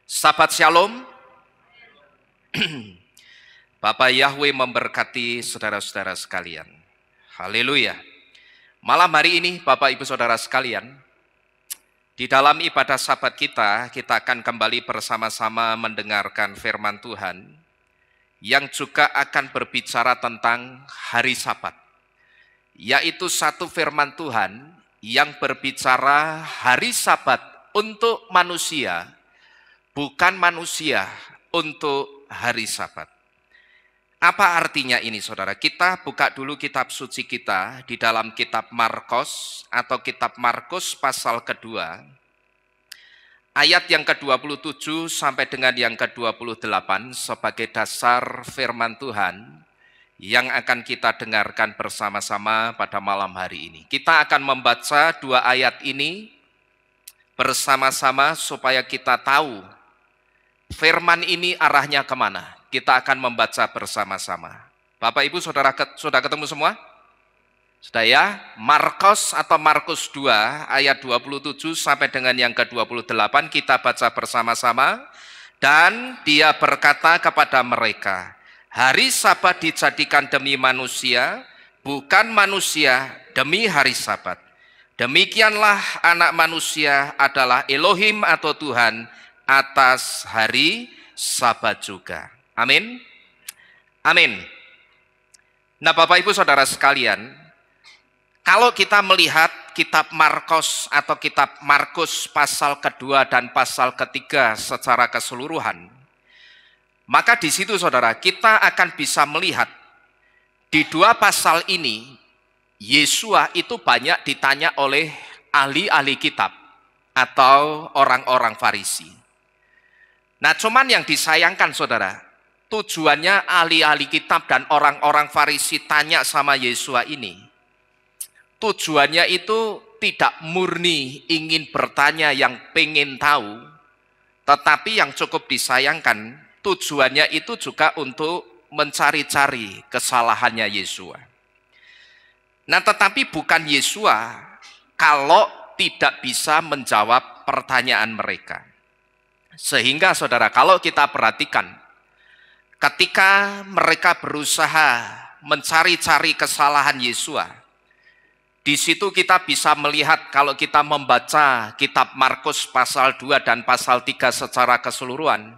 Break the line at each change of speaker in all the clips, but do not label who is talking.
Sahabat Shalom, Bapak Yahweh memberkati saudara-saudara sekalian. Haleluya. Malam hari ini Bapak Ibu Saudara sekalian, di dalam ibadah Sabat kita akan kembali bersama-sama mendengarkan firman Tuhan yang juga akan berbicara tentang hari Sabat, yaitu satu firman Tuhan yang berbicara hari Sabat untuk manusia, bukan manusia untuk hari Sabat. Apa artinya ini saudara? Kita buka dulu kitab suci kita di dalam kitab Markus atau kitab Markus pasal kedua, ayat yang ke-27 sampai dengan yang ke-28 sebagai dasar firman Tuhan yang akan kita dengarkan bersama-sama pada malam hari ini. Kita akan membaca dua ayat ini bersama-sama supaya kita tahu firman ini arahnya kemana. Kita akan membaca bersama-sama. Bapak Ibu Saudara sudah ketemu semua? Sudah ya? Markus atau Markus 2 ayat 27 sampai dengan yang ke-28 kita baca bersama-sama. Dan dia berkata kepada mereka, hari Sabat dijadikan demi manusia, bukan manusia demi hari Sabat. Demikianlah anak manusia adalah Elohim atau Tuhan atas hari Sabat juga. Amin. Amin. Nah Bapak Ibu Saudara sekalian, kalau kita melihat kitab Markus atau kitab Markus pasal kedua dan pasal ketiga secara keseluruhan, maka di situ saudara kita akan bisa melihat di dua pasal ini Yesua itu banyak ditanya oleh ahli-ahli kitab atau orang-orang Farisi. Nah cuman yang disayangkan saudara, tujuannya ahli-ahli kitab dan orang-orang Farisi tanya sama Yesua ini, tujuannya itu tidak murni ingin bertanya yang pengen tahu, tetapi yang cukup disayangkan tujuannya itu juga untuk mencari-cari kesalahannya Yesua. Nah tetapi bukan Yesua kalau tidak bisa menjawab pertanyaan mereka. Sehingga saudara kalau kita perhatikan, ketika mereka berusaha mencari-cari kesalahan Yesua, di situ kita bisa melihat kalau kita membaca kitab Markus pasal 2 dan pasal 3 secara keseluruhan,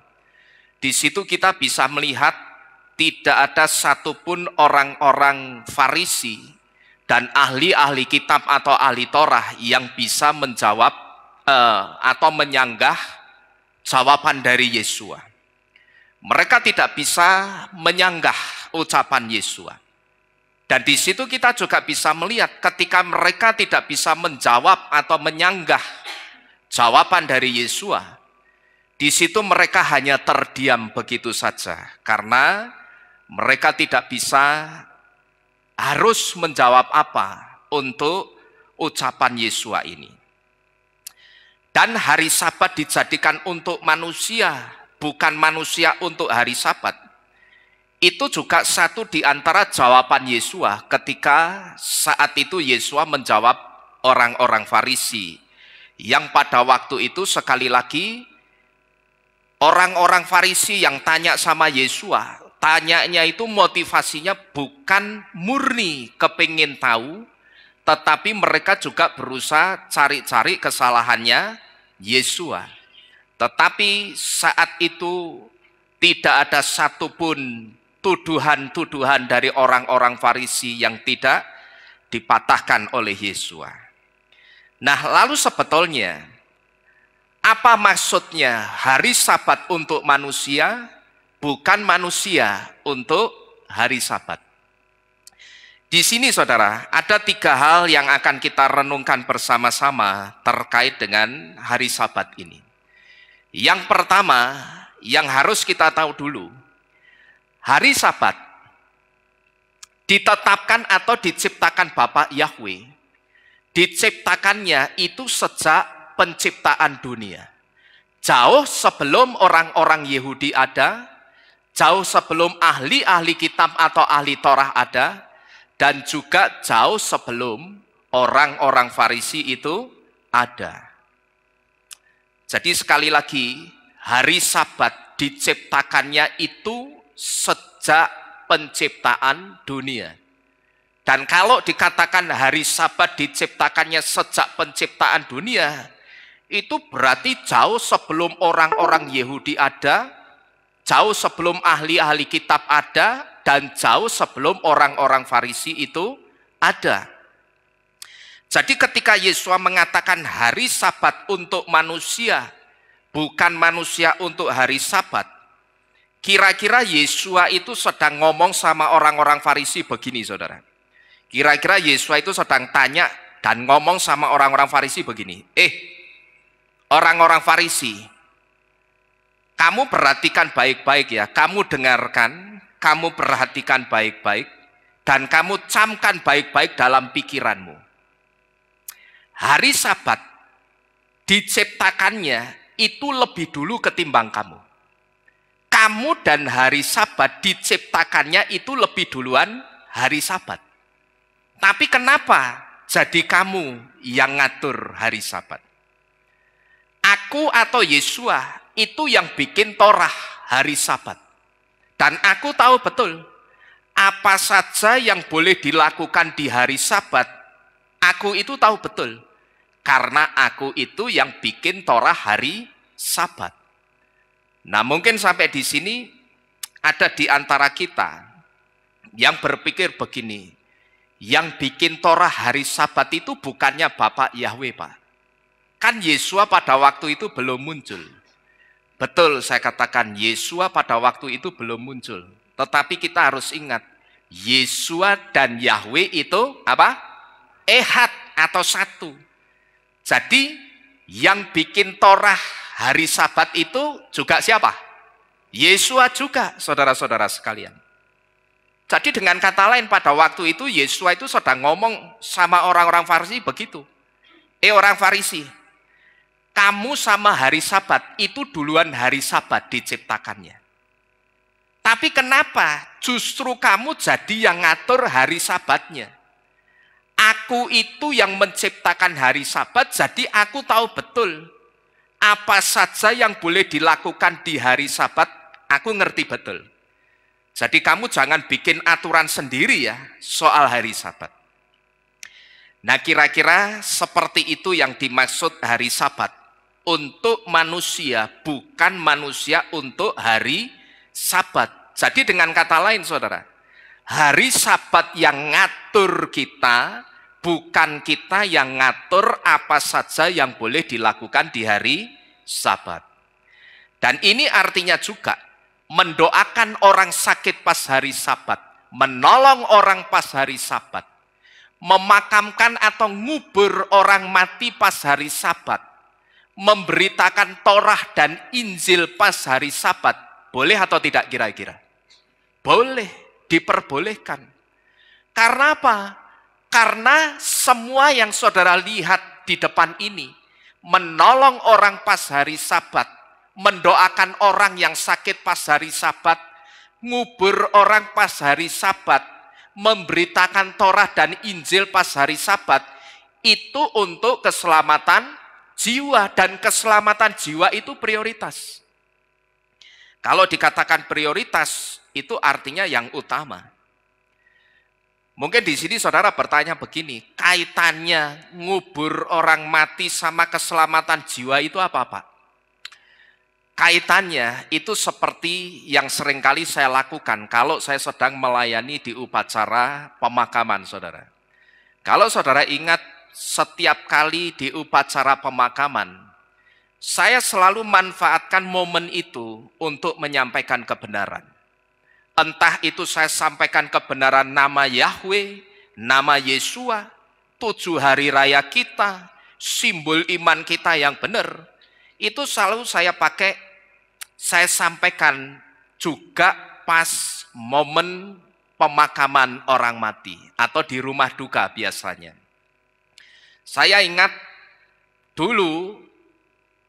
di situ kita bisa melihat tidak ada satupun orang-orang Farisi dan ahli-ahli kitab atau ahli Torah yang bisa menjawab atau menyanggah jawaban dari Yesua. Mereka tidak bisa menyanggah ucapan Yesua. Dan di situ kita juga bisa melihat ketika mereka tidak bisa menjawab atau menyanggah jawaban dari Yesua, di situ mereka hanya terdiam begitu saja karena mereka tidak bisa harus menjawab apa untuk ucapan Yesua ini. Dan hari Sabat dijadikan untuk manusia, bukan manusia untuk hari Sabat. Itu juga satu di antara jawaban Yesua ketika saat itu Yesua menjawab orang-orang Farisi. Yang pada waktu itu sekali lagi orang-orang Farisi yang tanya sama Yesua, tanyanya itu motivasinya bukan murni kepingin tahu, tetapi mereka juga berusaha cari-cari kesalahannya Yesua. Tetapi saat itu tidak ada satupun tuduhan-tuduhan dari orang-orang Farisi yang tidak dipatahkan oleh Yesua. Nah lalu sebetulnya apa maksudnya hari Sabat untuk manusia, bukan manusia untuk hari Sabat? Di sini saudara, ada tiga hal yang akan kita renungkan bersama-sama terkait dengan hari Sabat ini. Yang pertama, yang harus kita tahu dulu, hari Sabat ditetapkan atau diciptakan Bapak Yahweh, diciptakannya itu sejak penciptaan dunia. Jauh sebelum orang-orang Yahudi ada, jauh sebelum ahli-ahli kitab atau ahli Torah ada, dan juga jauh sebelum orang-orang Farisi itu ada. Jadi sekali lagi, hari Sabat diciptakannya itu sejak penciptaan dunia. Dan kalau dikatakan hari Sabat diciptakannya sejak penciptaan dunia, itu berarti jauh sebelum orang-orang Yahudi ada, jauh sebelum ahli-ahli kitab ada, dan jauh sebelum orang-orang Farisi itu ada. Jadi ketika Yesus mengatakan hari Sabat untuk manusia, bukan manusia untuk hari Sabat, kira-kira Yesus itu sedang ngomong sama orang-orang Farisi begini, saudara. Kira-kira Yesus itu sedang tanya dan ngomong sama orang-orang Farisi begini, orang-orang Farisi, kamu perhatikan baik-baik ya, kamu dengarkan, kamu perhatikan baik-baik, dan kamu camkan baik-baik dalam pikiranmu. Hari Sabat diciptakannya itu lebih dulu ketimbang kamu. Kamu dan hari Sabat diciptakannya itu lebih duluan hari Sabat. Tapi kenapa jadi kamu yang ngatur hari Sabat? Aku atau Yesua itu yang bikin Torah hari Sabat. Dan aku tahu betul apa saja yang boleh dilakukan di hari Sabat. Aku itu tahu betul. Karena aku itu yang bikin Torah hari Sabat. Nah, mungkin sampai di sini ada di antara kita yang berpikir begini, yang bikin Torah hari Sabat itu bukannya Bapak Yahweh, Pak. Kan Yesua pada waktu itu belum muncul. Betul, saya katakan Yesua pada waktu itu belum muncul. Tetapi kita harus ingat, Yesua dan Yahweh itu apa? Ehad atau satu. Jadi yang bikin Torah hari Sabat itu juga siapa? Yesua juga, saudara-saudara sekalian. Jadi dengan kata lain pada waktu itu Yesua itu sedang ngomong sama orang-orang Farisi begitu. Orang Farisi, kamu sama hari Sabat itu duluan hari Sabat diciptakannya. Tapi kenapa justru kamu jadi yang ngatur hari Sabatnya? Aku itu yang menciptakan hari Sabat, jadi aku tahu betul apa saja yang boleh dilakukan di hari Sabat, aku ngerti betul. Jadi kamu jangan bikin aturan sendiri ya soal hari Sabat. Nah, kira-kira seperti itu yang dimaksud hari Sabat. Untuk manusia, bukan manusia untuk hari Sabat. Jadi dengan kata lain, saudara, hari Sabat yang ngatur kita, bukan kita yang ngatur apa saja yang boleh dilakukan di hari Sabat. Dan ini artinya juga mendoakan orang sakit pas hari Sabat, menolong orang pas hari Sabat, memakamkan atau ngubur orang mati pas hari Sabat, memberitakan Torah dan Injil pas hari Sabat, boleh atau tidak kira-kira? Boleh, diperbolehkan. Karena apa? Karena semua yang saudara lihat di depan ini, menolong orang pas hari Sabat, mendoakan orang yang sakit pas hari Sabat, ngubur orang pas hari Sabat, memberitakan Torah dan Injil pas hari Sabat, itu untuk keselamatan jiwa, dan keselamatan jiwa itu prioritas. Kalau dikatakan prioritas, itu artinya yang utama. Mungkin di sini saudara bertanya begini, kaitannya ngubur orang mati sama keselamatan jiwa itu apa, Pak? Kaitannya itu seperti yang seringkali saya lakukan kalau saya sedang melayani di upacara pemakaman, saudara. Kalau saudara ingat, setiap kali di upacara pemakaman, saya selalu manfaatkan momen itu untuk menyampaikan kebenaran. Entah itu saya sampaikan kebenaran nama Yahweh, nama Yesua, 7 hari raya kita, simbol iman kita yang benar. Itu selalu saya pakai, saya sampaikan juga pas momen pemakaman orang mati atau di rumah duka biasanya. Saya ingat dulu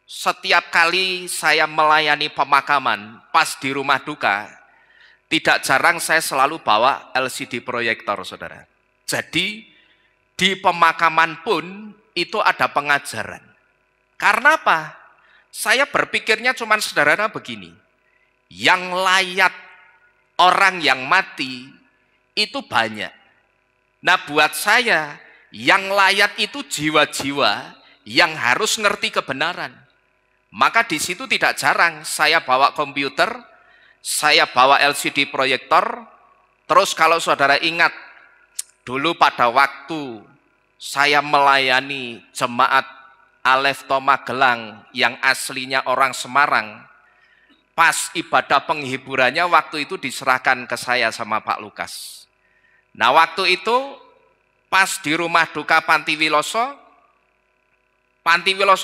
setiap kali saya melayani pemakaman pas di rumah duka, tidak jarang saya selalu bawa LCD proyektor, saudara. Jadi di pemakaman pun itu ada pengajaran. Karena apa? Saya berpikirnya cuma sederhana begini. Yang layak orang yang mati itu banyak. Nah buat saya, yang layak itu jiwa-jiwa yang harus ngerti kebenaran. Maka di situ tidak jarang saya bawa komputer, saya bawa LCD proyektor. Terus kalau saudara ingat, dulu pada waktu saya melayani jemaat Alefto Magelang yang aslinya orang Semarang, pas ibadah penghiburannya waktu itu diserahkan ke saya sama Pak Lukas. Nah waktu itu pas di rumah duka Panti Wiloso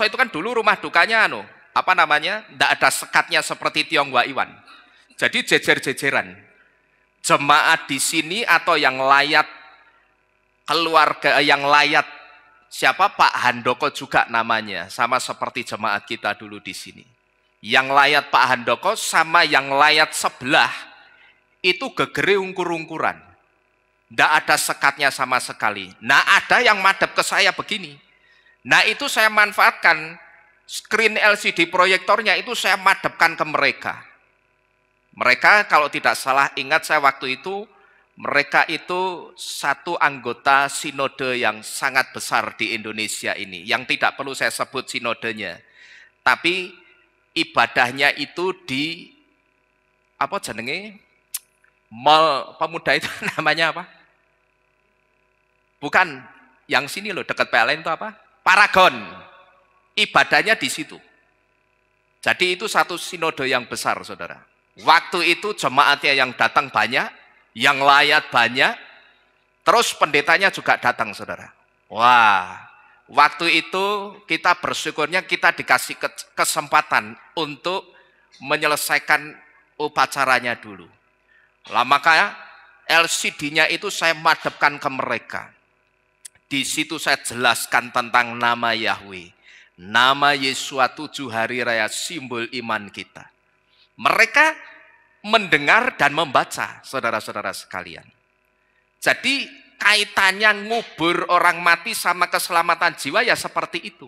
itu kan dulu rumah dukanya tidak ada sekatnya seperti Tionghoa Iwan. Jadi jejer-jejeran. Jemaat di sini atau yang layat keluarga yang layat siapa Pak Handoko juga namanya, sama seperti jemaat kita dulu di sini. Yang layat Pak Handoko sama yang layat sebelah itu gegere ungkur-ungkuran. Tidak ada sekatnya sama sekali. Nah ada yang madep ke saya begini. Nah itu saya manfaatkan screen LCD proyektornya itu saya madepkan ke mereka. Mereka kalau tidak salah ingat saya waktu itu, mereka itu satu anggota sinode yang sangat besar di Indonesia ini. Yang tidak perlu saya sebut sinodenya. Tapi ibadahnya itu di apa jenenge? Mall Pemuda itu namanya apa? Bukan yang sini loh dekat PLN itu apa? Paragon. Ibadahnya di situ. Jadi itu satu sinode yang besar, saudara. Waktu itu jemaatnya yang datang banyak, yang layat banyak, terus pendetanya juga datang, saudara. Wah, waktu itu kita bersyukurnya kita dikasih kesempatan untuk menyelesaikan upacaranya dulu. Lah maka LCD-nya itu saya madepkan ke mereka. Di situ saya jelaskan tentang nama Yahweh. Nama Yesua 7 hari raya simbol iman kita. Mereka mendengar dan membaca, saudara-saudara sekalian. Jadi kaitannya ngubur orang mati sama keselamatan jiwa ya seperti itu.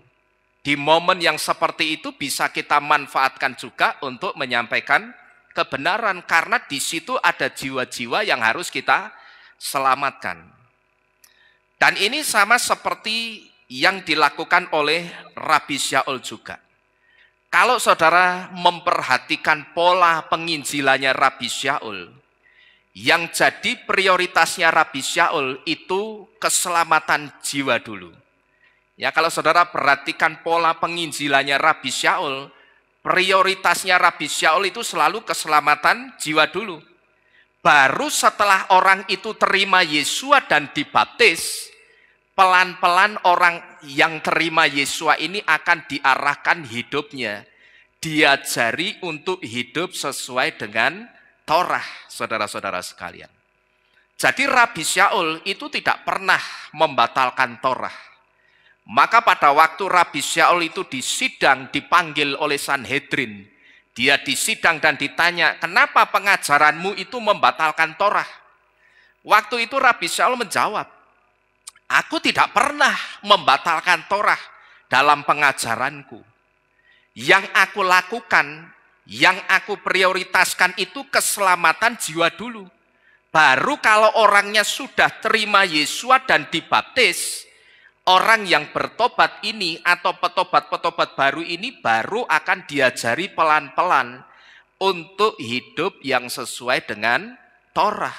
Di momen yang seperti itu bisa kita manfaatkan juga untuk menyampaikan kebenaran. Karena di situ ada jiwa-jiwa yang harus kita selamatkan. Dan ini sama seperti yang dilakukan oleh Rabi Syaul juga. Kalau saudara memperhatikan pola penginjilannya Rabi Syaul, yang jadi prioritasnya Rabi Syaul itu keselamatan jiwa dulu. Ya kalau saudara perhatikan pola penginjilannya Rabi Syaul, prioritasnya Rabi Syaul itu selalu keselamatan jiwa dulu. Baru setelah orang itu terima Yesua dan dibaptis, pelan-pelan orang yang terima Yesua ini akan diarahkan hidupnya, diajari untuk hidup sesuai dengan Torah, saudara-saudara sekalian. Jadi Rabi Syaul itu tidak pernah membatalkan Torah. Maka pada waktu Rabi Syaul itu disidang, dipanggil oleh Sanhedrin, dia disidang dan ditanya, kenapa pengajaranmu itu membatalkan Torah? Waktu itu Rabi Syaul menjawab, aku tidak pernah membatalkan Torah dalam pengajaranku. Yang aku lakukan, yang aku prioritaskan itu keselamatan jiwa dulu. Baru kalau orangnya sudah terima Yesua dan dibaptis, orang yang bertobat ini atau petobat-petobat baru ini baru akan diajari pelan-pelan untuk hidup yang sesuai dengan Torah.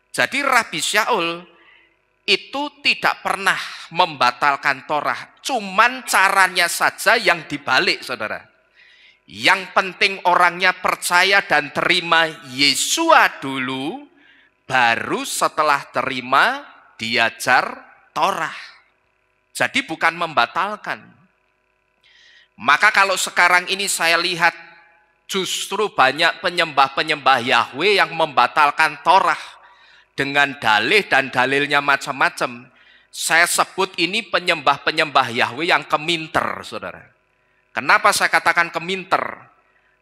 Jadi Rabi Syaul itu tidak pernah membatalkan Torah, cuman caranya saja yang dibalik, saudara. Yang penting orangnya percaya dan terima Yesua dulu, baru setelah terima diajar Torah. Jadi bukan membatalkan. Maka kalau sekarang ini saya lihat justru banyak penyembah-penyembah Yahweh yang membatalkan Torah dengan dalih dan dalilnya macam-macam. Saya sebut ini penyembah-penyembah Yahweh yang keminter, saudara. Kenapa saya katakan keminter?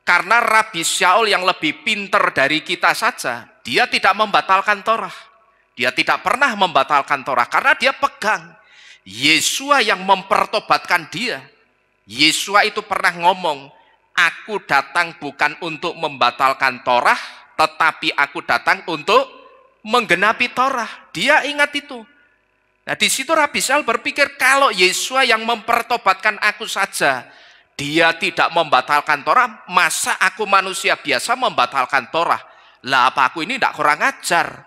Karena Rabi Syaul yang lebih pinter dari kita saja, dia tidak membatalkan Torah. Dia tidak pernah membatalkan Torah karena dia pegang Yesua yang mempertobatkan dia. Yesua itu pernah ngomong, aku datang bukan untuk membatalkan Torah, tetapi aku datang untuk menggenapi Torah. Dia ingat itu. Nah, di situ Rabi Shaul berpikir, kalau Yesua yang mempertobatkan aku saja, dia tidak membatalkan Torah, masa aku manusia biasa membatalkan Torah? Lah, apa aku ini tidak kurang ajar?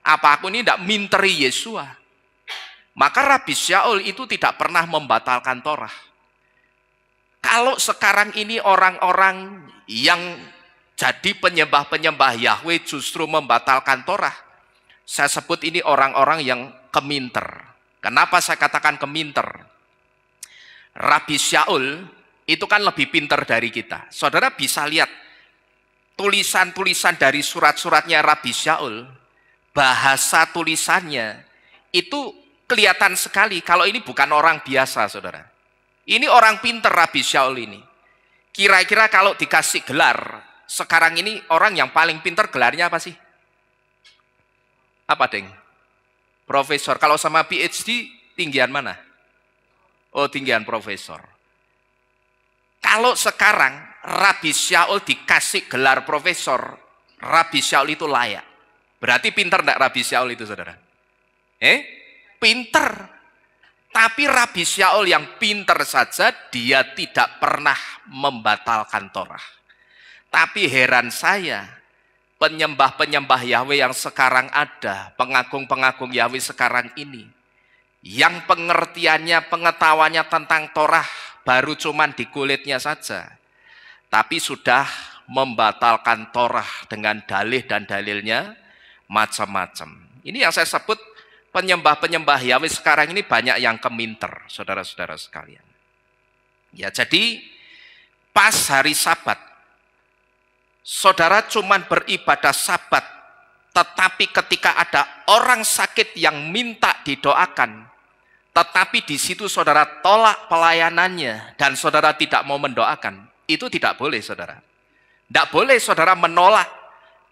Apa aku ini tidak minteri Yesua? Maka Rabi Shaul itu tidak pernah membatalkan Torah. Kalau sekarang ini orang-orang yang jadi penyembah-penyembah Yahweh justru membatalkan Torah, saya sebut ini orang-orang yang keminter. Kenapa saya katakan keminter? Rabi Shaul itu kan lebih pinter dari kita. Saudara bisa lihat tulisan-tulisan dari surat-suratnya Rabi Shaul, bahasa tulisannya itu kelihatan sekali kalau ini bukan orang biasa, saudara. Ini orang pinter Rabi Shaul ini. Kira-kira kalau dikasih gelar, sekarang ini orang yang paling pinter gelarnya apa sih? Apa, Deng? Profesor. Kalau sama PhD, tinggian mana? Oh, tinggian profesor. Kalau sekarang Rabi Shaul dikasih gelar profesor, Rabi Shaul itu layak. Berarti pinter enggak Rabi Shaul itu, saudara? Pinter. Tapi Rabi Shaul yang pinter saja, dia tidak pernah membatalkan Torah. Tapi heran saya, penyembah-penyembah Yahweh yang sekarang ada, pengagung-pengagung Yahweh sekarang ini, yang pengertiannya, pengetahuannya tentang Torah baru cuman di kulitnya saja, tapi sudah membatalkan Torah dengan dalih dan dalilnya macam-macam. Ini yang saya sebut penyembah-penyembah Yahweh sekarang ini banyak yang keminter, saudara-saudara sekalian. Ya, jadi pas hari Sabat, saudara cuman beribadah Sabat, tetapi ketika ada orang sakit yang minta didoakan, tetapi di situ saudara tolak pelayanannya dan saudara tidak mau mendoakan, itu tidak boleh, saudara. Tidak boleh saudara menolak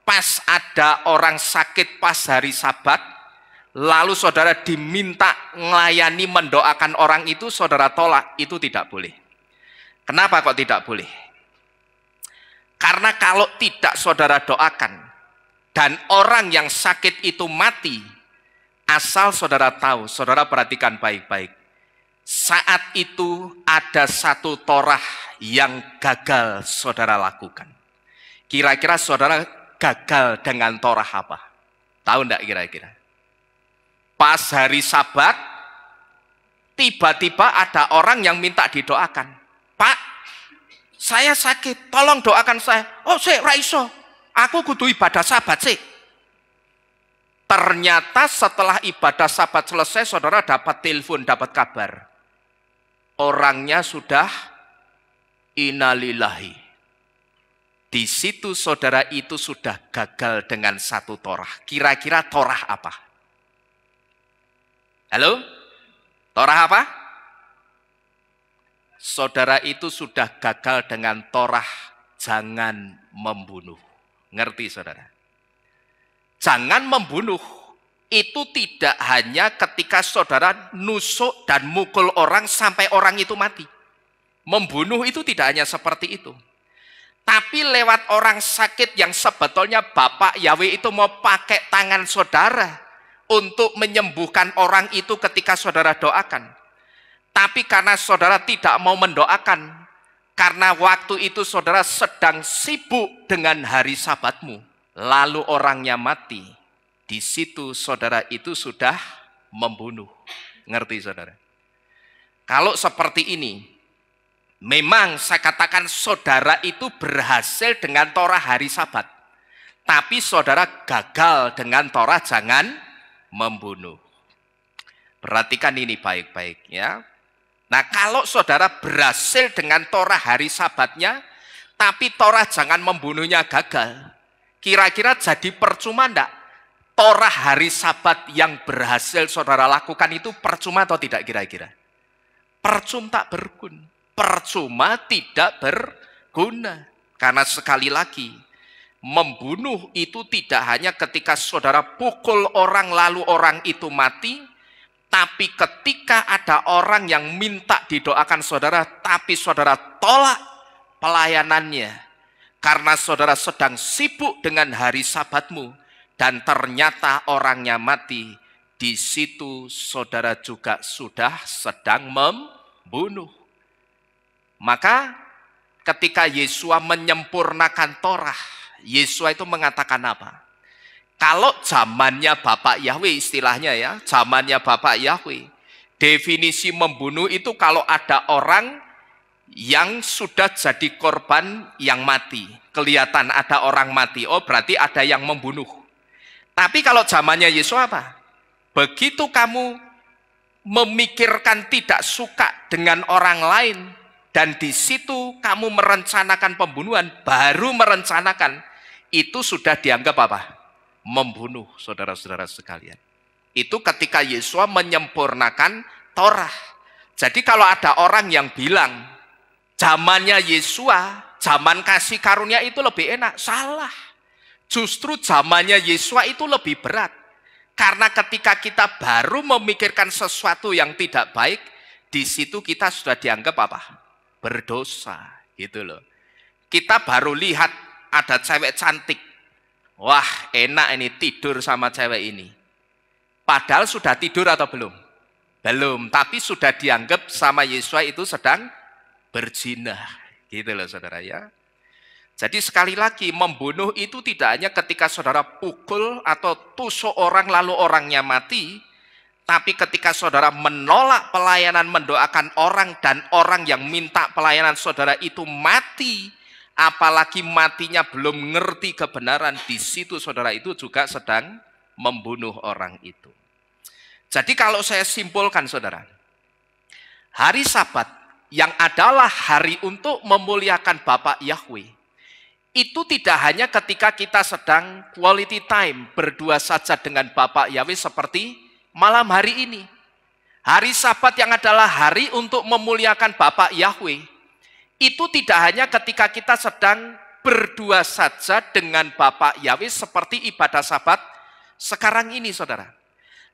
pas ada orang sakit pas hari Sabat, lalu saudara diminta melayani mendoakan orang itu, saudara tolak, itu tidak boleh. Kenapa kok tidak boleh? Karena kalau tidak saudara doakan dan orang yang sakit itu mati, asal saudara tahu, saudara perhatikan baik-baik, saat itu ada satu Torah yang gagal saudara lakukan. Kira-kira saudara gagal dengan Torah apa? Tahu enggak kira-kira? Pas hari Sabat, tiba-tiba ada orang yang minta didoakan. Pak, saya sakit, tolong doakan saya. Oh, sik, ra iso. Aku kudu ibadah Sabat, sik. Ternyata setelah ibadah Sabat selesai, saudara dapat telepon, dapat kabar. Orangnya sudah innalillahi. Di situ saudara itu sudah gagal dengan satu Torah. Kira-kira Torah apa? Halo? Torah apa? Saudara itu sudah gagal dengan Torah jangan membunuh. Ngerti saudara? Jangan membunuh itu tidak hanya ketika saudara nusuk dan mukul orang sampai orang itu mati. Membunuh itu tidak hanya seperti itu. Tapi lewat orang sakit yang sebetulnya Bapak Yahweh itu mau pakai tangan saudara untuk menyembuhkan orang itu ketika saudara doakan. Tapi karena saudara tidak mau mendoakan, karena waktu itu saudara sedang sibuk dengan hari Sabatmu, lalu orangnya mati, di situ saudara itu sudah membunuh. Ngerti saudara? Kalau seperti ini, memang saya katakan saudara itu berhasil dengan Torah hari Sabat, tapi saudara gagal dengan Torah jangan membunuh. Perhatikan ini baik-baik ya. Nah, kalau saudara berhasil dengan Torah hari Sabatnya, tapi Torah jangan membunuhnya gagal, kira-kira jadi percuma enggak? Torah hari Sabat yang berhasil saudara lakukan itu percuma atau tidak kira-kira? Percuma tak berguna. Percuma tidak berguna. Karena sekali lagi, membunuh itu tidak hanya ketika saudara pukul orang lalu orang itu mati, Tapi ketika ada orang yang minta didoakan saudara, tapi saudara tolak pelayanannya, karena saudara sedang sibuk dengan hari Sabatmu, dan ternyata orangnya mati, di situ saudara juga sudah sedang membunuh. Maka ketika Yesua menyempurnakan Torah, Yesua itu mengatakan apa? Kalau zamannya Bapak Yahweh, istilahnya ya, zamannya Bapak Yahweh, definisi membunuh itu kalau ada orang yang sudah jadi korban yang mati. Kelihatan ada orang mati, oh berarti ada yang membunuh. Tapi kalau zamannya Yesus apa? Begitu kamu memikirkan tidak suka dengan orang lain, dan di situ kamu merencanakan pembunuhan, baru merencanakan, itu sudah dianggap apa? Membunuh, saudara-saudara sekalian. Itu ketika Yesua menyempurnakan Torah. Jadi kalau ada orang yang bilang zamannya Yesua, zaman kasih karunia itu lebih enak, salah. Justru zamannya Yesua itu lebih berat. Karena ketika kita baru memikirkan sesuatu yang tidak baik, di situ kita sudah dianggap apa? Berdosa, gitu loh. Kita baru lihat ada cewek cantik. Wah, enak ini tidur sama cewek ini. Padahal sudah tidur atau belum? Belum, tapi sudah dianggap sama Yesua itu sedang berzina. Gitu loh saudara ya. Jadi sekali lagi, membunuh itu tidak hanya ketika saudara pukul atau tusuk orang lalu orangnya mati, tapi ketika saudara menolak pelayanan, mendoakan orang, dan orang yang minta pelayanan saudara itu mati, apalagi matinya belum ngerti kebenaran, di situ saudara itu juga sedang membunuh orang itu. Jadi kalau saya simpulkan saudara, hari Sabat yang adalah hari untuk memuliakan Bapak Yahweh, itu tidak hanya ketika kita sedang quality time, berdua saja dengan Bapak Yahweh seperti malam hari ini. Hari Sabat yang adalah hari untuk memuliakan Bapak Yahweh, itu tidak hanya ketika kita sedang berdua saja dengan Bapak Yahweh seperti ibadah Sabat sekarang ini saudara.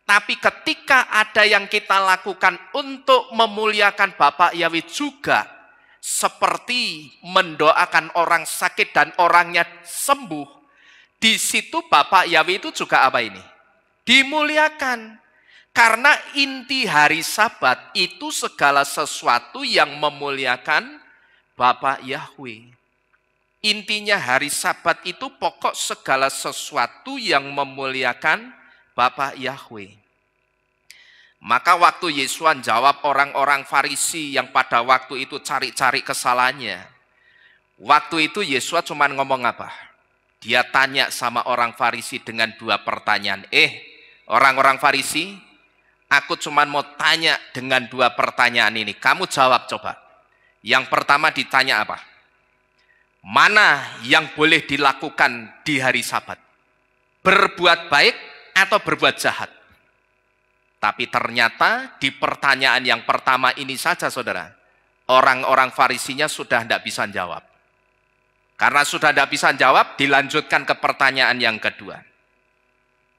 Tapi ketika ada yang kita lakukan untuk memuliakan Bapak Yahweh juga, seperti mendoakan orang sakit dan orangnya sembuh, di situ Bapak Yahweh itu juga apa ini? Dimuliakan. Karena inti hari Sabat itu segala sesuatu yang memuliakan Bapak Yahweh. Intinya hari Sabat itu pokok segala sesuatu yang memuliakan Bapak Yahweh. Maka waktu Yesus jawab orang-orang Farisi yang pada waktu itu cari-cari kesalahannya, waktu itu Yesus cuma ngomong apa? Dia tanya sama orang Farisi dengan dua pertanyaan. Orang-orang Farisi, aku cuma mau tanya dengan dua pertanyaan ini. Kamu jawab coba. Yang pertama ditanya apa? Mana yang boleh dilakukan di hari Sabat? Berbuat baik atau berbuat jahat? Tapi ternyata di pertanyaan yang pertama ini saja saudara, orang-orang Farisinya sudah tidak bisa jawab. Karena sudah tidak bisa jawab, dilanjutkan ke pertanyaan yang kedua.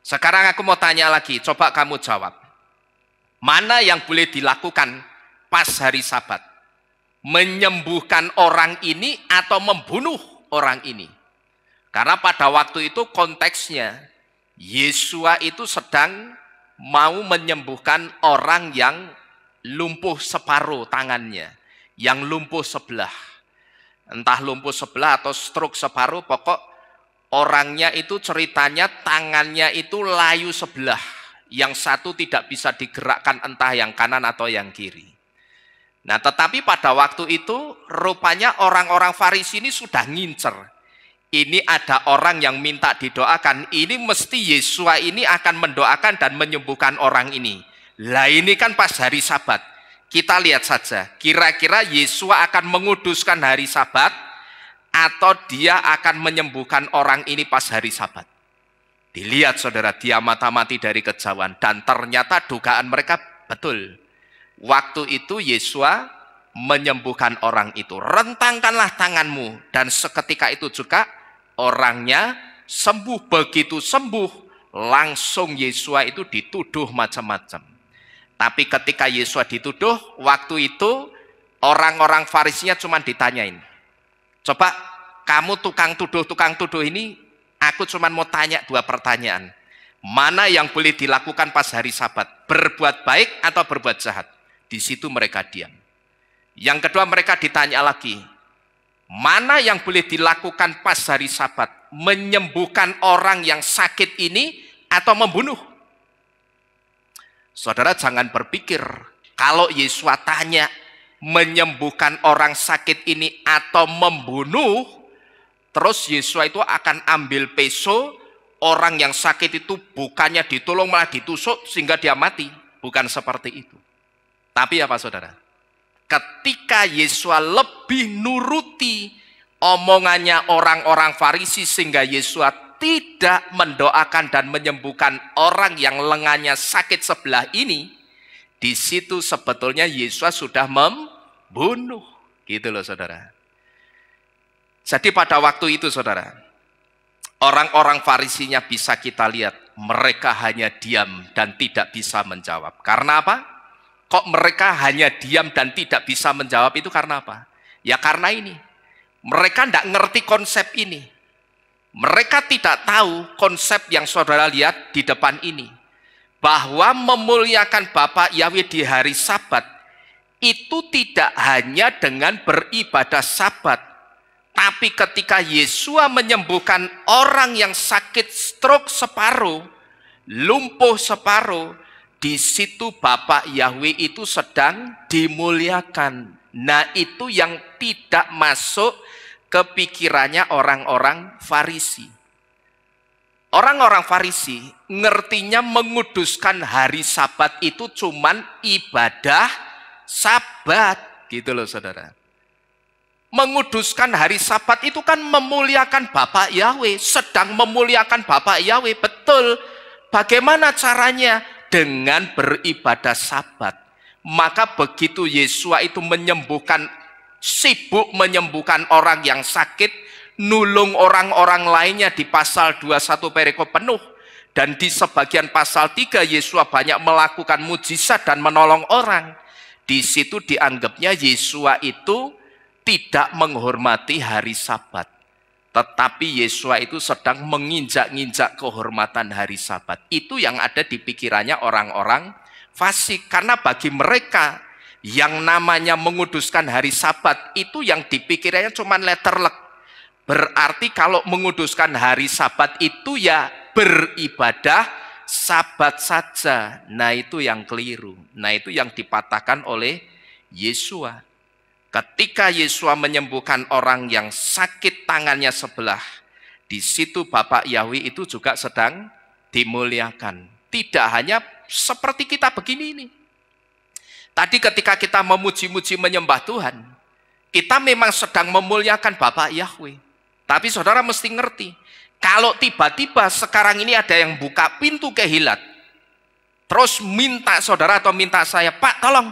Sekarang aku mau tanya lagi, coba kamu jawab. Mana yang boleh dilakukan pas hari Sabat? Menyembuhkan orang ini atau membunuh orang ini? Karena pada waktu itu konteksnya, Yesua itu sedang mau menyembuhkan orang yang lumpuh separuh tangannya, yang lumpuh sebelah. Entah lumpuh sebelah atau stroke separuh, pokok orangnya itu ceritanya tangannya itu layu sebelah. Yang satu tidak bisa digerakkan entah yang kanan atau yang kiri. Nah tetapi pada waktu itu rupanya orang-orang Farisi ini sudah ngincer. Ini ada orang yang minta didoakan, ini mesti Yesua ini akan mendoakan dan menyembuhkan orang ini. Lah ini kan pas hari Sabat. Kita lihat saja, kira-kira Yesua akan menguduskan hari Sabat atau dia akan menyembuhkan orang ini pas hari Sabat. Dilihat saudara, dia mata-mati dari kejauhan dan ternyata dugaan mereka betul. Waktu itu Yesua menyembuhkan orang itu. Rentangkanlah tanganmu, dan seketika itu juga orangnya sembuh. Begitu sembuh, langsung Yesua itu dituduh macam-macam. Tapi ketika Yesus dituduh, waktu itu orang-orang Farisinya cuma ditanyain, coba kamu tukang tuduh ini, aku cuma mau tanya 2 pertanyaan. Mana yang boleh dilakukan pas hari Sabat? Berbuat baik atau berbuat jahat? Di situ mereka diam. Yang kedua mereka ditanya lagi, mana yang boleh dilakukan pas hari Sabat? Menyembuhkan orang yang sakit ini atau membunuh? Saudara jangan berpikir kalau Yesus tanya menyembuhkan orang sakit ini atau membunuh, terus Yesus itu akan ambil pisau, orang yang sakit itu bukannya ditolong malah ditusuk sehingga dia mati. Bukan seperti itu. Tapi apa saudara? Ketika Yesus lebih nuruti omongannya orang-orang Farisi sehingga Yesus tidak mendoakan dan menyembuhkan orang yang lengannya sakit sebelah ini, di situ sebetulnya Yesus sudah membunuh. Gitu loh saudara. Jadi pada waktu itu saudara, orang-orang Farisinya bisa kita lihat, mereka hanya diam dan tidak bisa menjawab. Karena apa? Kok mereka hanya diam dan tidak bisa menjawab itu karena apa? Ya karena ini, mereka tidak ngerti konsep ini. Mereka tidak tahu konsep yang saudara lihat di depan ini. Bahwa memuliakan Bapa Yahweh di hari Sabat itu tidak hanya dengan beribadah Sabat. Tapi ketika Yesus menyembuhkan orang yang sakit stroke separuh, lumpuh separuh, di situ Bapa Yahweh itu sedang dimuliakan. Nah itu yang tidak masuk kepikirannya orang-orang Farisi. Orang-orang Farisi ngertinya menguduskan hari Sabat itu cuman ibadah Sabat, gitu loh saudara. Menguduskan hari Sabat itu kan memuliakan Bapa Yahweh, sedang memuliakan Bapa Yahweh, betul. Bagaimana caranya? Dengan beribadah Sabat. Maka begitu Yesus itu sibuk menyembuhkan orang yang sakit, nulung orang-orang lainnya di pasal 21 perikop penuh, dan di sebagian pasal 3 Yesus banyak melakukan mujizat dan menolong orang. Di situ dianggapnya Yesus itu tidak menghormati hari Sabat, tetapi Yesus itu sedang menginjak-injak kehormatan hari Sabat. Itu yang ada di pikirannya orang-orang fasik, karena bagi mereka yang namanya menguduskan hari Sabat itu yang dipikirnya cuma letterlek. Berarti kalau menguduskan hari Sabat itu ya beribadah Sabat saja. Nah itu yang keliru. Nah itu yang dipatahkan oleh Yesus. Ketika Yesus menyembuhkan orang yang sakit tangannya sebelah, di situ Bapa Yahweh itu juga sedang dimuliakan. Tidak hanya seperti kita begini ini. Tadi ketika kita memuji-muji menyembah Tuhan, kita memang sedang memuliakan Bapa Yahweh. Tapi saudara mesti ngerti, kalau tiba-tiba sekarang ini ada yang buka pintu kehilat, terus minta saudara atau minta saya, Pak tolong,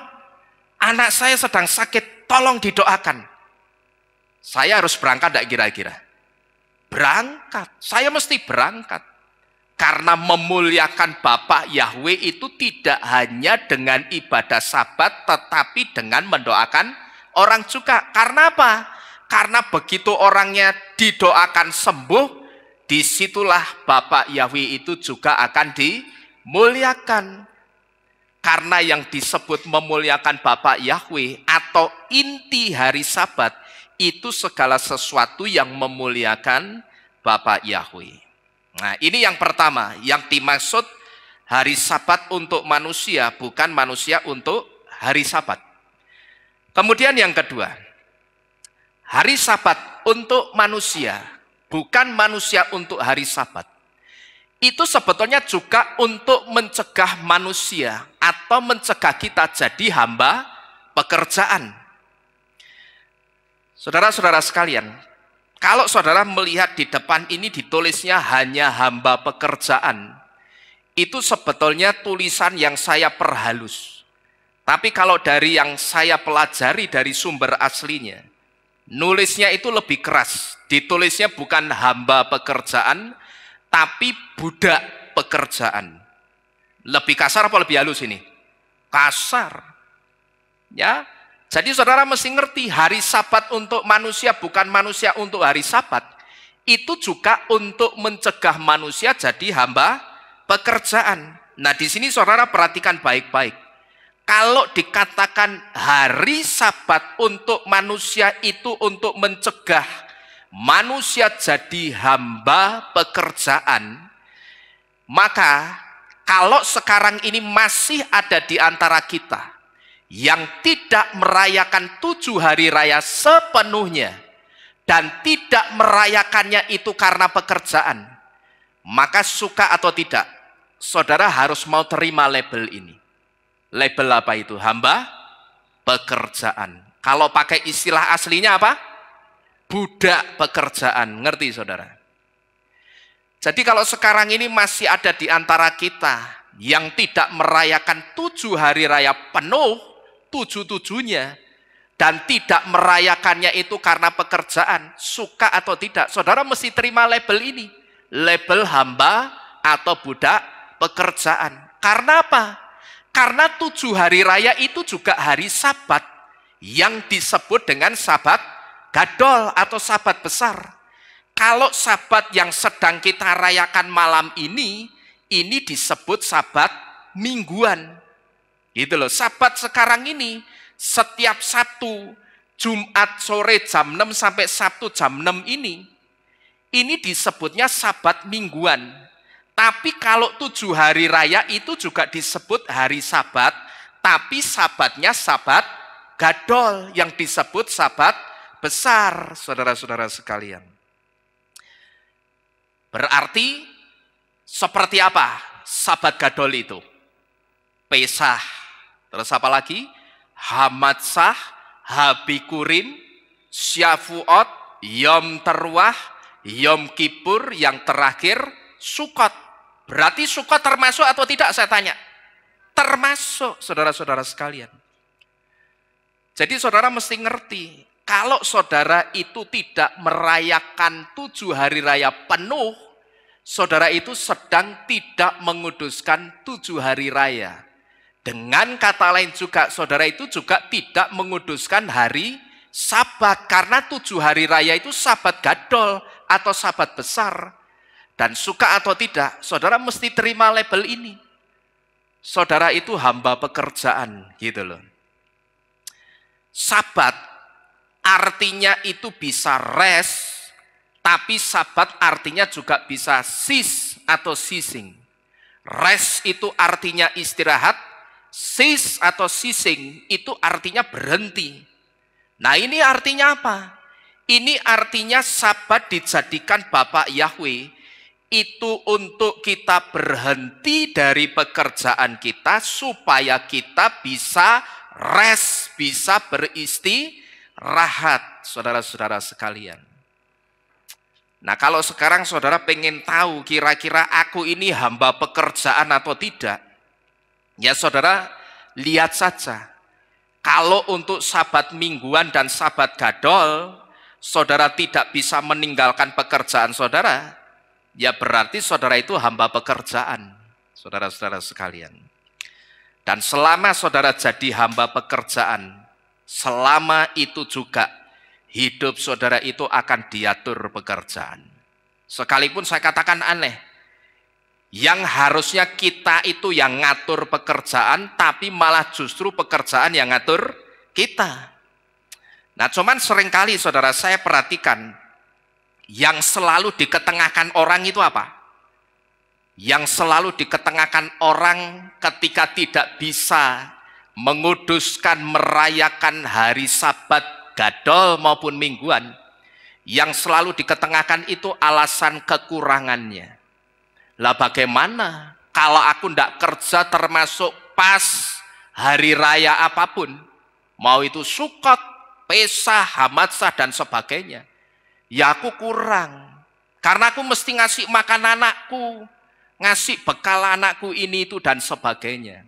anak saya sedang sakit, tolong didoakan. Saya harus berangkat tidak kira-kira? Berangkat, saya mesti berangkat. Karena memuliakan Bapa Yahweh itu tidak hanya dengan ibadah Sabat, tetapi dengan mendoakan orang juga. Karena apa? Karena begitu orangnya didoakan sembuh, disitulah Bapa Yahweh itu juga akan dimuliakan. Karena yang disebut memuliakan Bapa Yahweh atau inti hari Sabat, itu segala sesuatu yang memuliakan Bapa Yahweh. Nah ini yang pertama, yang dimaksud hari Sabat untuk manusia, bukan manusia untuk hari Sabat. Kemudian yang kedua, hari Sabat untuk manusia, bukan manusia untuk hari Sabat. Itu sebetulnya juga untuk mencegah manusia atau mencegah kita jadi hamba pekerjaan. Saudara-saudara sekalian, kalau saudara melihat di depan ini ditulisnya hanya hamba pekerjaan, itu sebetulnya tulisan yang saya perhalus. Tapi kalau dari yang saya pelajari dari sumber aslinya, nulisnya itu lebih keras. Ditulisnya bukan hamba pekerjaan, tapi budak pekerjaan. Lebih kasar apa lebih halus ini? kasar. Ya, jadi saudara mesti ngerti, hari Sabat untuk manusia bukan manusia untuk hari Sabat. Itu juga untuk mencegah manusia jadi hamba pekerjaan. Nah, di sini saudara perhatikan baik-baik. Kalau dikatakan hari Sabat untuk manusia itu untuk mencegah manusia jadi hamba pekerjaan, maka kalau sekarang ini masih ada di antara kita yang tidak merayakan 7 hari raya sepenuhnya dan tidak merayakannya itu karena pekerjaan, maka suka atau tidak, saudara harus mau terima label ini. Label apa itu? Hamba pekerjaan. Kalau pakai istilah aslinya apa? Budak pekerjaan. Ngerti saudara? Jadi kalau sekarang ini masih ada di antara kita yang tidak merayakan 7 hari raya penuh, 7-7-nya, dan tidak merayakannya itu karena pekerjaan, suka atau tidak, saudara mesti terima label ini. Label hamba atau budak pekerjaan. Karena apa? Karena 7 hari raya itu juga hari Sabat yang disebut dengan Sabat Gadol atau Sabat besar. Kalau Sabat yang sedang kita rayakan malam ini disebut Sabat mingguan. Gitu loh, Sabat sekarang ini setiap Sabtu, Jumat sore jam 6 sampai Sabtu jam 6 ini disebutnya Sabat mingguan. Tapi kalau 7 hari raya itu juga disebut hari Sabat, tapi Sabatnya Sabat Gadol yang disebut Sabat besar, saudara-saudara sekalian. Berarti seperti apa Sabat Gadol itu? Pesah, terus apa lagi? Hamatsah, Habikurim, Syafuot, Yom Teruah, Yom Kippur, yang terakhir Sukot. Berarti Sukot termasuk atau tidak, saya tanya? Termasuk, saudara-saudara sekalian. Jadi saudara mesti ngerti, kalau saudara itu tidak merayakan 7 hari raya penuh, saudara itu sedang tidak menguduskan 7 hari raya. Dengan kata lain juga, saudara itu juga tidak menguduskan hari Sabat. Karena 7 hari raya itu Sabat Gadol atau Sabat besar. Dan suka atau tidak, saudara mesti terima label ini. Saudara itu hamba pekerjaan, gitu loh. Sabat artinya itu bisa rest, tapi Sabat artinya juga bisa cease atau ceasing. Rest itu artinya istirahat, cease atau ceasing itu artinya berhenti. Nah, ini artinya apa? Ini artinya Sabat dijadikan Bapak Yahweh itu untuk kita berhenti dari pekerjaan kita supaya kita bisa rest, bisa beristirahat, saudara-saudara sekalian. Nah, kalau sekarang saudara pengen tahu kira-kira aku ini hamba pekerjaan atau tidak, ya saudara lihat saja. Kalau untuk Sabat mingguan dan Sabat Gadol, saudara tidak bisa meninggalkan pekerjaan saudara, ya berarti saudara itu hamba pekerjaan, saudara-saudara sekalian. Dan selama saudara jadi hamba pekerjaan, selama itu juga hidup saudara itu akan diatur pekerjaan. Sekalipun saya katakan aneh, yang harusnya kita itu yang ngatur pekerjaan, tapi malah justru pekerjaan yang ngatur kita. Nah, cuman seringkali saudara saya perhatikan, yang selalu diketengahkan orang itu apa? Yang selalu diketengahkan orang ketika tidak bisa menguduskan, merayakan hari Sabat Gadol maupun mingguan, yang selalu diketengahkan itu alasan kekurangannya. Lah bagaimana kalau aku tidak kerja termasuk pas hari raya apapun, mau itu Sukot, Pesah, Hamatsah dan sebagainya, ya aku kurang, karena aku mesti ngasih makan anakku, ngasih bekal anakku ini itu dan sebagainya.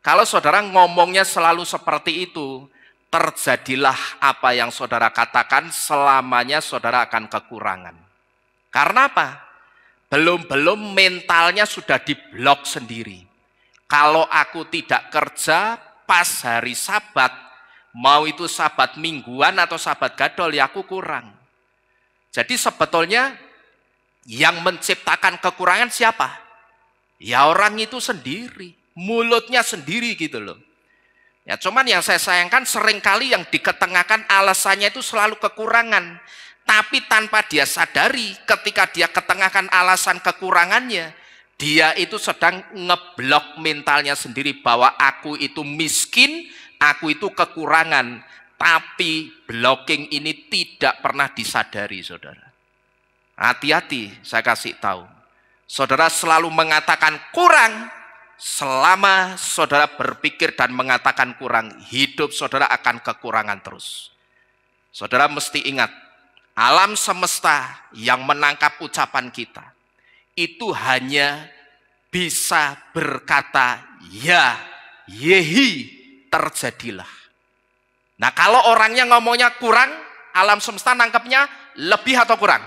Kalau saudara ngomongnya selalu seperti itu, terjadilah apa yang saudara katakan, selamanya saudara akan kekurangan. Karena apa? Belum-belum mentalnya sudah diblok sendiri. Kalau aku tidak kerja pas hari Sabat, mau itu Sabat mingguan atau Sabat gadol, ya aku kurang. Jadi sebetulnya yang menciptakan kekurangan siapa? Ya orang itu sendiri, mulutnya sendiri gitu loh. Ya cuman yang saya sayangkan seringkali yang diketengahkan alasannya itu selalu kekurangan. Tapi tanpa dia sadari ketika dia ketengahkan alasan kekurangannya, dia itu sedang ngeblok mentalnya sendiri bahwa aku itu miskin, aku itu kekurangan. Tapi blocking ini tidak pernah disadari, saudara. Hati-hati, saya kasih tahu. Saudara selalu mengatakan kurang. Selama saudara berpikir dan mengatakan kurang, hidup saudara akan kekurangan terus. Saudara mesti ingat, alam semesta yang menangkap ucapan kita, itu hanya bisa berkata, ya, yehi, terjadilah. Nah kalau orangnya ngomongnya kurang, alam semesta nangkapnya lebih atau kurang?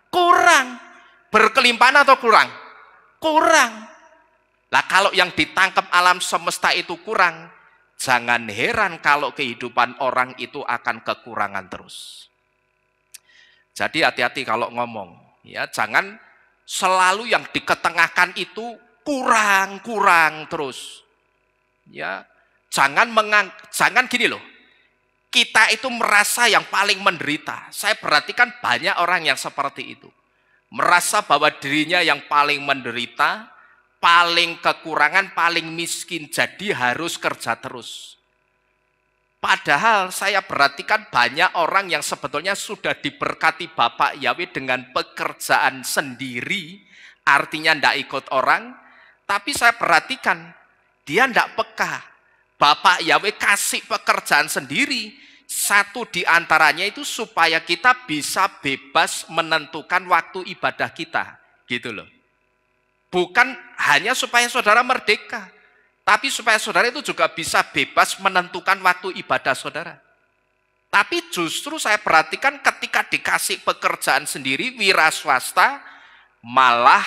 Kurang. Berkelimpahan atau kurang? Kurang. Nah kalau yang ditangkap alam semesta itu kurang, jangan heran kalau kehidupan orang itu akan kekurangan terus. Jadi hati-hati kalau ngomong, ya jangan selalu yang diketengahkan itu kurang terus. Ya, jangan gini loh. Kita itu merasa yang paling menderita. Saya perhatikan banyak orang yang seperti itu. Merasa bahwa dirinya yang paling menderita, paling kekurangan, paling miskin, jadi harus kerja terus. Padahal saya perhatikan banyak orang yang sebetulnya sudah diberkati Bapak Yahweh dengan pekerjaan sendiri, artinya tidak ikut orang, tapi saya perhatikan dia tidak peka. Bapak Yahweh kasih pekerjaan sendiri, satu di antaranya itu supaya kita bisa bebas menentukan waktu ibadah kita, gitu loh. Bukan hanya supaya saudara merdeka, tapi supaya saudara itu juga bisa bebas menentukan waktu ibadah saudara. Tapi justru saya perhatikan ketika dikasih pekerjaan sendiri, wira swasta, malah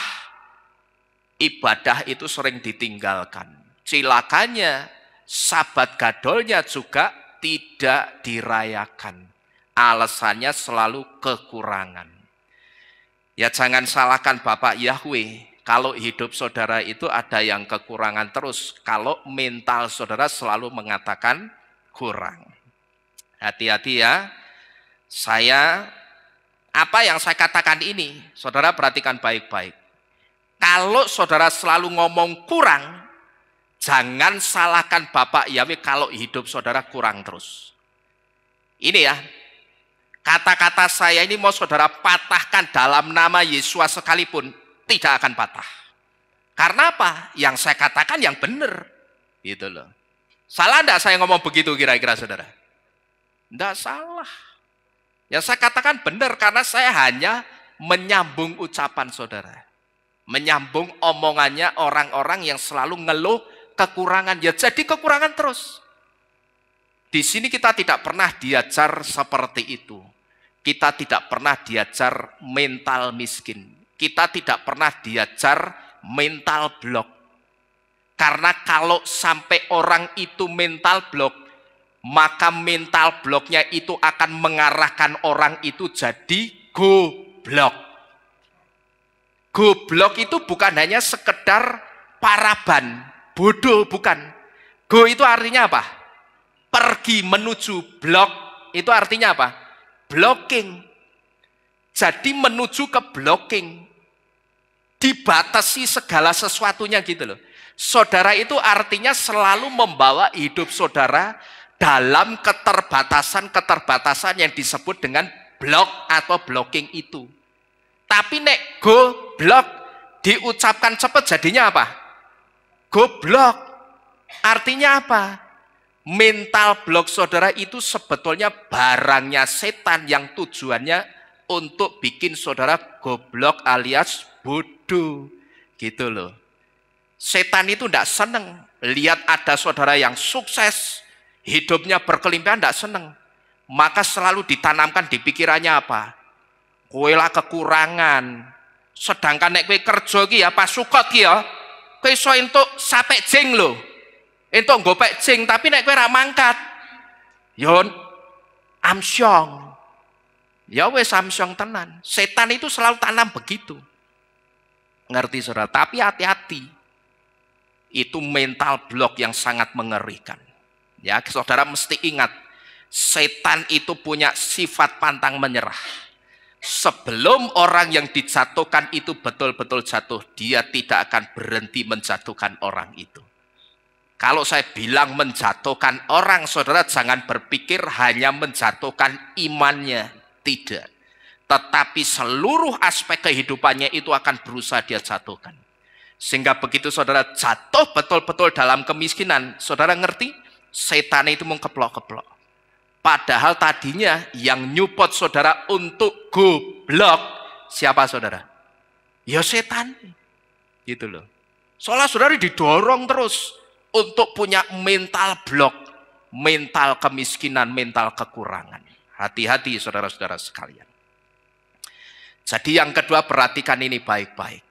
ibadah itu sering ditinggalkan. Cilakanya, Sabat gadolnya juga tidak dirayakan. Alasannya selalu kekurangan. Ya jangan salahkan Bapak Yahweh. Kalau hidup saudara itu ada yang kekurangan terus, kalau mental saudara selalu mengatakan kurang. Hati-hati ya. Apa yang saya katakan ini, saudara perhatikan baik-baik. Kalau saudara selalu ngomong kurang, jangan salahkan Bapak Yahweh kalau hidup saudara kurang terus. Ini ya, kata-kata saya ini mau saudara patahkan dalam nama Yesus sekalipun, tidak akan patah. Karena apa? Yang saya katakan yang benar. Gitu loh. Salah enggak saya ngomong begitu kira-kira saudara? Enggak salah. Yang saya katakan benar karena saya hanya menyambung ucapan saudara. Menyambung omongannya orang-orang yang selalu ngeluh kekurangan. Ya jadi kekurangan terus. Di sini kita tidak pernah diajar seperti itu. Kita tidak pernah diajar mental miskin. Kita tidak pernah diajar mental block. Karena kalau sampai orang itu mental block, maka mental blocknya itu akan mengarahkan orang itu jadi goblok. Goblok itu bukan hanya sekedar paraban, bodoh, bukan. Go itu artinya apa? Pergi menuju, blok itu artinya apa? Blocking. Jadi menuju ke blocking. Dibatasi segala sesuatunya gitu loh. Saudara itu artinya selalu membawa hidup saudara dalam keterbatasan-keterbatasan yang disebut dengan blok atau blocking itu. Tapi nek go blok diucapkan cepat jadinya apa? Goblok. Artinya apa? Mental blok saudara itu sebetulnya barangnya setan yang tujuannya untuk bikin saudara goblok alias bodoh. Gitu loh. Setan itu tidak senang lihat ada saudara yang sukses, hidupnya berkelimpahan, tidak senang. Maka selalu ditanamkan di pikirannya apa? Kowe lah kekurangan. Sedangkan nek kowe kerja ki ya pas sukot ki ya, kowe iso entuk sapek jeng lho. Entuk gopek jeng, tapi nek kowe ra mangkat, yo amsyong. Ya wes amsyong tenan. Setan itu selalu tanam begitu. Ngerti saudara? Tapi hati-hati. Itu mental block yang sangat mengerikan. Ya, saudara mesti ingat, setan itu punya sifat pantang menyerah. Sebelum orang yang dijatuhkan itu betul-betul jatuh, dia tidak akan berhenti menjatuhkan orang itu. Kalau saya bilang menjatuhkan orang, saudara jangan berpikir hanya menjatuhkan imannya, tidak. Tetapi seluruh aspek kehidupannya itu akan berusaha dia jatuhkan. Sehingga begitu saudara jatuh betul-betul dalam kemiskinan, saudara ngerti? Setan itu mengkeplok-keplok. Padahal tadinya yang nyupot saudara untuk goblok, siapa saudara? Ya setan. Gitu loh. Soalnya saudara didorong terus untuk punya mental block, mental kemiskinan, mental kekurangan. Hati-hati saudara-saudara sekalian. Jadi yang kedua, perhatikan ini baik-baik.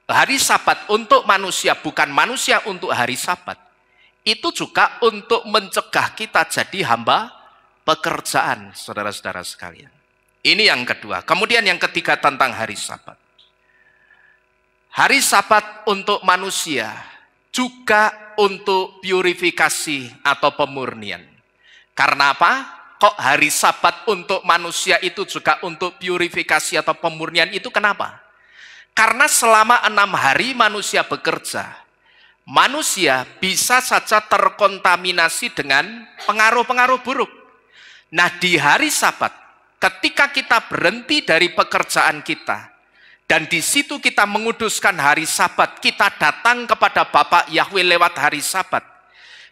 Hari Sabat untuk manusia, bukan manusia untuk hari Sabat. Itu juga untuk mencegah kita jadi hamba pekerjaan, saudara-saudara sekalian. Ini yang kedua. Kemudian yang ketiga tentang hari Sabat. Hari Sabat untuk manusia juga untuk purifikasi atau pemurnian. Karena apa? Kok hari Sabat untuk manusia itu juga untuk purifikasi atau pemurnian itu kenapa? Karena selama 6 hari manusia bekerja, manusia bisa saja terkontaminasi dengan pengaruh-pengaruh buruk. Nah di hari Sabat, ketika kita berhenti dari pekerjaan kita, dan di situ kita menguduskan hari Sabat, kita datang kepada Bapa Yahweh lewat hari Sabat.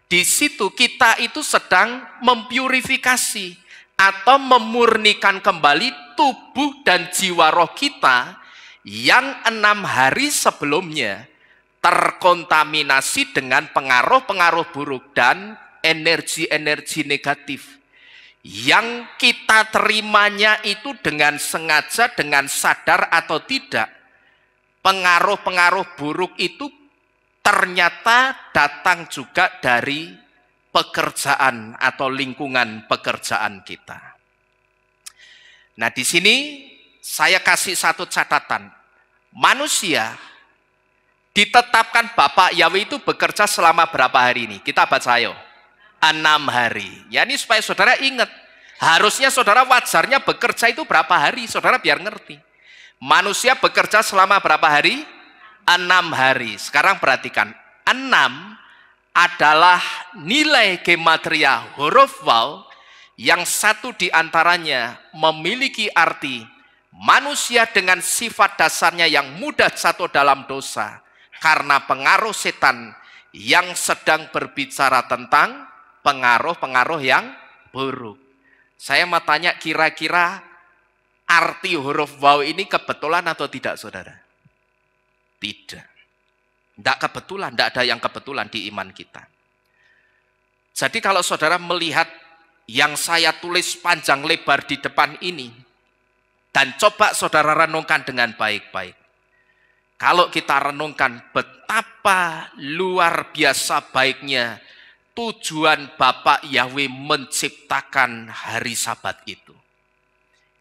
Di situ kita itu sedang mempurifikasi atau memurnikan kembali tubuh dan jiwa roh kita yang 6 hari sebelumnya terkontaminasi dengan pengaruh-pengaruh buruk dan energi-energi negatif. Yang kita terimanya itu dengan sengaja, dengan sadar atau tidak, pengaruh-pengaruh buruk itu ternyata datang juga dari pekerjaan atau lingkungan pekerjaan kita. Nah di sini saya kasih satu catatan. Manusia ditetapkan Bapak Yahweh itu bekerja selama berapa hari ini? Kita baca ayo. 6 hari. Ya ini supaya saudara ingat. Harusnya saudara wajarnya bekerja itu berapa hari? Saudara biar ngerti. Manusia bekerja selama berapa hari? 6 hari. Sekarang perhatikan. 6 adalah nilai gematria huruf waw yang satu diantaranya memiliki arti manusia dengan sifat dasarnya yang mudah jatuh dalam dosa karena pengaruh setan yang sedang berbicara tentang pengaruh-pengaruh yang buruk. Saya mau tanya, kira-kira arti huruf waw ini kebetulan atau tidak, saudara? Tidak. Tidak kebetulan, tidak ada yang kebetulan di iman kita. Jadi kalau saudara melihat yang saya tulis panjang lebar di depan ini, dan coba saudara renungkan dengan baik-baik. Kalau kita renungkan betapa luar biasa baiknya tujuan Bapak Yahweh menciptakan hari Sabat itu.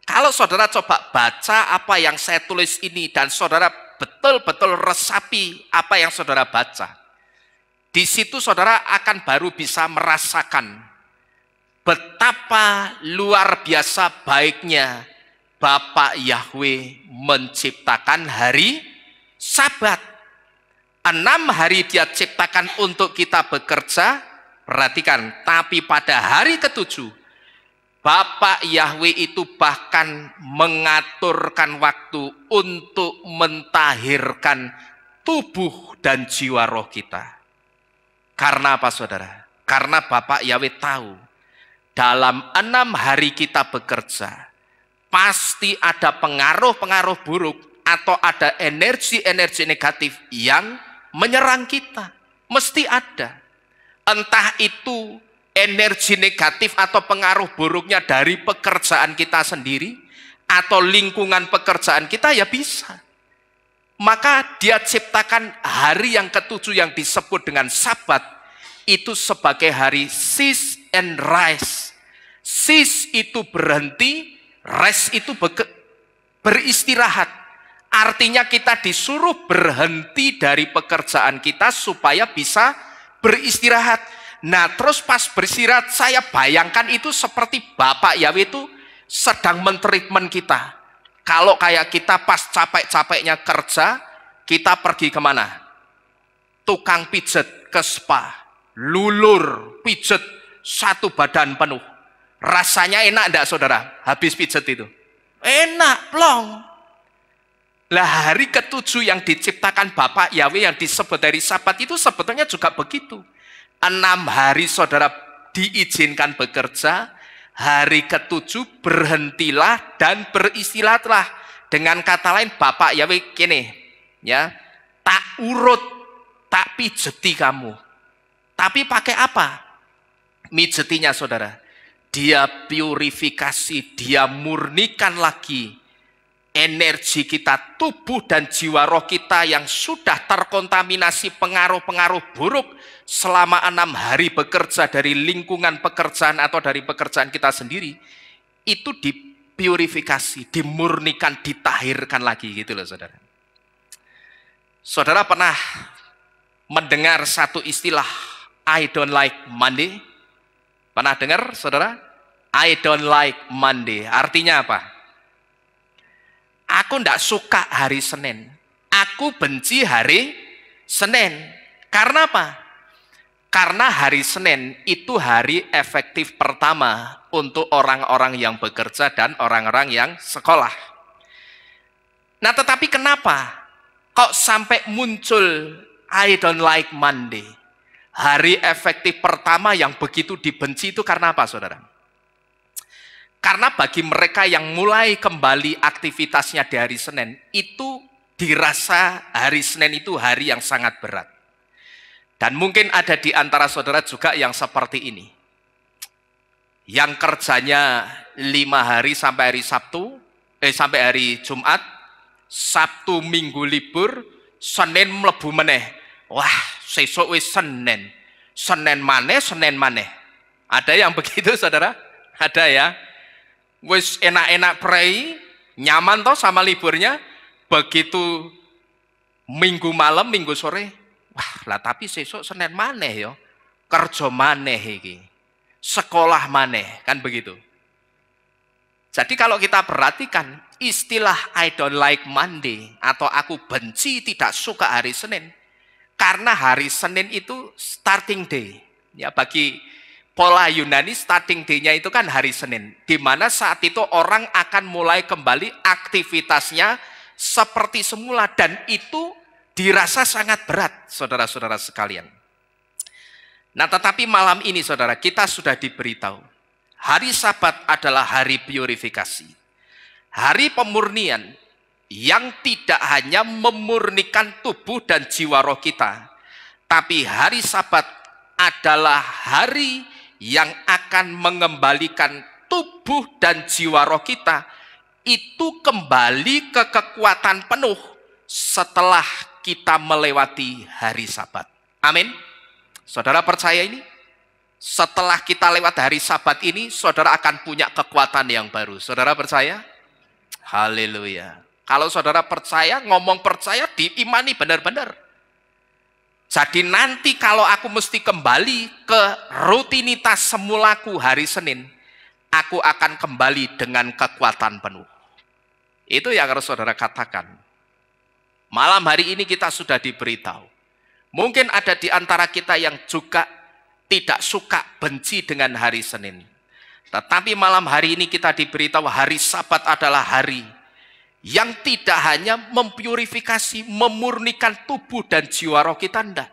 Kalau saudara coba baca apa yang saya tulis ini dan saudara betul-betul resapi apa yang saudara baca, di situ saudara akan baru bisa merasakan betapa luar biasa baiknya Bapak Yahweh menciptakan hari Sabat. 6 hari dia ciptakan untuk kita bekerja. Perhatikan, tapi pada hari ke-7 Bapak Yahweh itu bahkan mengaturkan waktu untuk mentahirkan tubuh dan jiwa roh kita. Karena apa saudara? Karena Bapak Yahweh tahu dalam 6 hari kita bekerja pasti ada pengaruh-pengaruh buruk atau ada energi-energi negatif yang menyerang kita. Mesti ada. Entah itu energi negatif atau pengaruh buruknya dari pekerjaan kita sendiri atau lingkungan pekerjaan kita, ya bisa. Maka dia ciptakan hari yang ketujuh yang disebut dengan Sabat itu sebagai hari cease and rest. Cease itu berhenti, rest itu beristirahat. Artinya kita disuruh berhenti dari pekerjaan kita supaya bisa beristirahat. Nah, terus pas beristirahat saya bayangkan itu seperti Bapak Yahweh itu sedang mentreatment kita. Kalau kayak kita pas capek-capeknya kerja, kita pergi kemana? Tukang pijet ke spa, lulur, pijet satu badan penuh. Rasanya enak enggak saudara? Habis pijet itu? Enak, plong. Lah hari ketujuh yang diciptakan Bapak Yahweh yang disebut dari Sabat itu sebetulnya juga begitu. 6 hari saudara diizinkan bekerja, hari ketujuh berhentilah dan beristirahatlah. Dengan kata lain Bapak Yahweh gini, ya, tak urut, tak pijeti kamu. Tapi pakai apa? Mijetinya saudara. Dia purifikasi, dia murnikan lagi energi kita, tubuh dan jiwa roh kita yang sudah terkontaminasi pengaruh-pengaruh buruk selama 6 hari bekerja dari lingkungan pekerjaan atau dari pekerjaan kita sendiri, itu dipurifikasi, dimurnikan, ditahirkan lagi gitu loh saudara. Saudara pernah mendengar satu istilah I don't like Monday? Pernah dengar saudara? I don't like Monday. Artinya apa? Aku tidak suka hari Senin. Aku benci hari Senin. Karena apa? Karena hari Senin itu hari efektif pertama untuk orang-orang yang bekerja dan orang-orang yang sekolah. Nah, tetapi kenapa kok sampai muncul I don't like Monday? Hari efektif pertama yang begitu dibenci itu karena apa, saudara? Karena bagi mereka yang mulai kembali aktivitasnya di hari Senin, itu dirasa hari Senin itu hari yang sangat berat. Dan mungkin ada di antara saudara juga yang seperti ini. Yang kerjanya 5 hari sampai hari Sabtu, sampai hari Jumat, Sabtu Minggu libur, Senin mlebu meneh. Wah, sesuk wis Senin. Senin maneh. Ada yang begitu saudara? Ada ya? Wis enak-enak prei, nyaman toh sama liburnya, begitu minggu malam, minggu sore, wah lah tapi sesuk Senin maneh yo, kerja maneh iki, sekolah maneh, kan begitu. Jadi kalau kita perhatikan istilah I don't like Monday atau aku benci tidak suka hari Senin, karena hari Senin itu starting day. Ya, bagi pola Yunani starting day-nya itu kan hari Senin, di mana saat itu orang akan mulai kembali aktivitasnya seperti semula, dan itu dirasa sangat berat, saudara-saudara sekalian. Nah, tetapi malam ini saudara, kita sudah diberitahu, hari Sabat adalah hari purifikasi, hari pemurnian yang tidak hanya memurnikan tubuh dan jiwa roh kita, tapi hari Sabat adalah hari yang akan mengembalikan tubuh dan jiwa roh kita itu kembali ke kekuatan penuh setelah kita melewati hari Sabat. Amin. Saudara percaya ini? Setelah kita lewat hari Sabat ini, saudara akan punya kekuatan yang baru. Saudara percaya? Haleluya. Kalau saudara percaya, ngomong percaya, diimani benar-benar. Jadi nanti kalau aku mesti kembali ke rutinitas semulaku hari Senin, aku akan kembali dengan kekuatan penuh. Itu yang harus saudara katakan. Malam hari ini kita sudah diberitahu. Mungkin ada di antara kita yang juga tidak suka, benci dengan hari Senin. Tetapi malam hari ini kita diberitahu hari Sabat adalah hari yang tidak hanya mempurifikasi, memurnikan tubuh dan jiwa roh kita, enggak.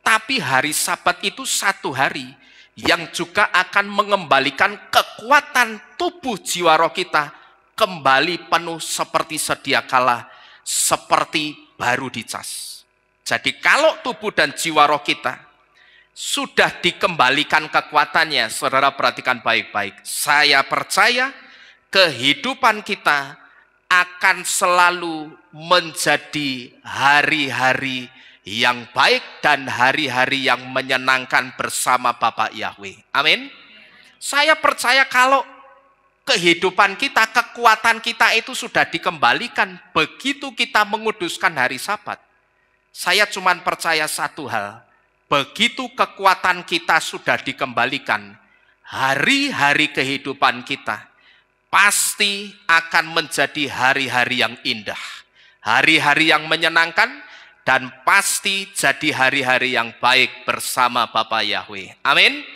Tapi hari Sabat itu satu hari yang juga akan mengembalikan kekuatan tubuh jiwa roh kita kembali penuh seperti sedia kala, seperti baru dicas. Jadi kalau tubuh dan jiwa roh kita sudah dikembalikan kekuatannya, saudara perhatikan baik-baik. Saya percaya kehidupan kita akan selalu menjadi hari-hari yang baik dan hari-hari yang menyenangkan bersama Bapak Yahweh. Amin. Saya percaya kalau kehidupan kita, kekuatan kita itu sudah dikembalikan begitu kita menguduskan hari Sabat. Saya cuma percaya satu hal, begitu kekuatan kita sudah dikembalikan, hari-hari kehidupan kita pasti akan menjadi hari-hari yang indah, hari-hari yang menyenangkan, dan pasti jadi hari-hari yang baik bersama Bapak Yahweh. Amin.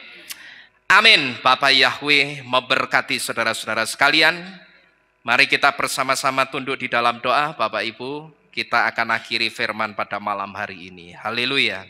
Amin. Bapak Yahweh memberkati saudara-saudara sekalian. Mari kita bersama-sama tunduk di dalam doa. Bapak Ibu, kita akan akhiri firman pada malam hari ini. Haleluya.